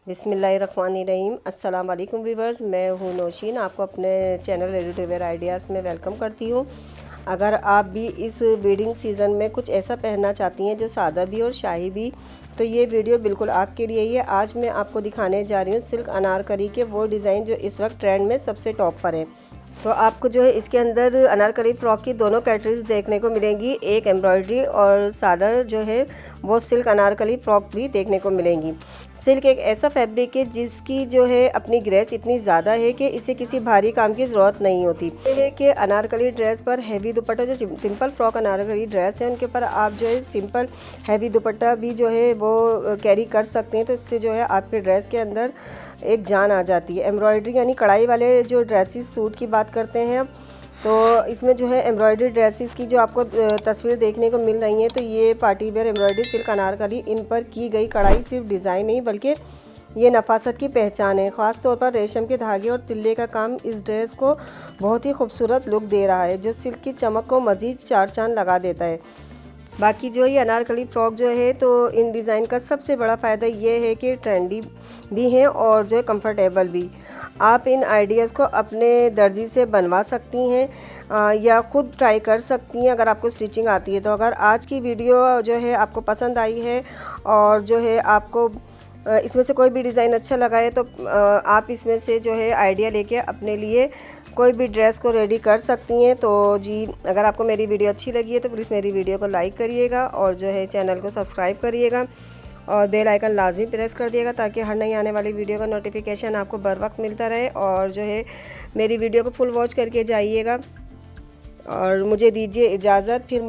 बिस्मिल्लाहिर्रहमानिर्रहीम। अस्सलाम वालेकुम व्यूअर्स, मैं हूँ नौशीन, आपको अपने channel ready to wear ideas में वेलकम करती हूँ। अगर आप भी इस वेडिंग सीज़न में कुछ ऐसा पहनना चाहती हैं जो सादा भी और शाही भी, तो ये वीडियो बिल्कुल आपके लिए ही है। आज मैं आपको दिखाने जा रही हूँ सिल्क अनारकली के वो डिज़ाइन जो इस वक्त ट्रेंड में सबसे टॉप पर हैं। तो आपको जो है इसके अंदर अनारकली फ़्रॉक की दोनों कैटरीज देखने को मिलेंगी, एक एम्ब्रॉयडरी और सादा जो है वो सिल्क अनारकली फ़्रॉक भी देखने को मिलेंगी। सिल्क एक ऐसा फैब्रिक है जिसकी जो है अपनी ग्रेस इतनी ज़्यादा है कि इसे किसी भारी काम की ज़रूरत नहीं होती। ये है कि अनारकली ड्रेस पर हैवी दुपट्टा, जो सिंपल फ्रॉक अनारकली ड्रेस है उनके ऊपर आप जो है सिंपल हैवी दुपट्टा भी जो है वो कैरी कर सकते हैं। तो इससे जो है आपके ड्रेस के अंदर एक जान आ जाती है। एम्ब्रॉयडरी यानी कढ़ाई वाले जो ड्रेसेस सूट की बात करते हैं हम, तो इसमें जो है एम्ब्रॉयडरी ड्रेसेस की जो आपको तस्वीर देखने को मिल रही है, तो ये party wear embroidery silk anarkali, इन पर की गई कढ़ाई सिर्फ डिज़ाइन नहीं बल्कि ये नफासत की पहचान है। ख़ास तौर पर रेशम के धागे और तिल्ले का काम इस ड्रेस को बहुत ही खूबसूरत लुक दे रहा है, जो सिल्क की चमक को मज़ीद चार चांद लगा देता है। बाकी जो ये अनारकली फ़्रॉक जो है, तो इन डिज़ाइन का सबसे बड़ा फ़ायदा ये है कि ट्रेंडी भी हैं और जो है कंफर्टेबल भी। आप इन आइडियाज़ को अपने दर्जी से बनवा सकती हैं या ख़ुद ट्राई कर सकती हैं अगर आपको स्टिचिंग आती है। तो अगर आज की वीडियो जो है आपको पसंद आई है और जो है आपको इसमें से कोई भी डिज़ाइन अच्छा लगा है, तो आप इसमें से जो है आइडिया लेके अपने लिए कोई भी ड्रेस को रेडी कर सकती हैं। तो जी, अगर आपको मेरी वीडियो अच्छी लगी है तो प्लीज़ मेरी वीडियो को लाइक करिएगा और जो है चैनल को सब्सक्राइब करिएगा और बेल आइकन लाजमी प्रेस कर दिएगा, ताकि हर नई आने वाली वीडियो का नोटिफिकेशन आपको बर वक्त मिलता रहे। और जो है मेरी वीडियो को फुल वॉच करके जाइएगा और मुझे दीजिए इजाज़त। फिर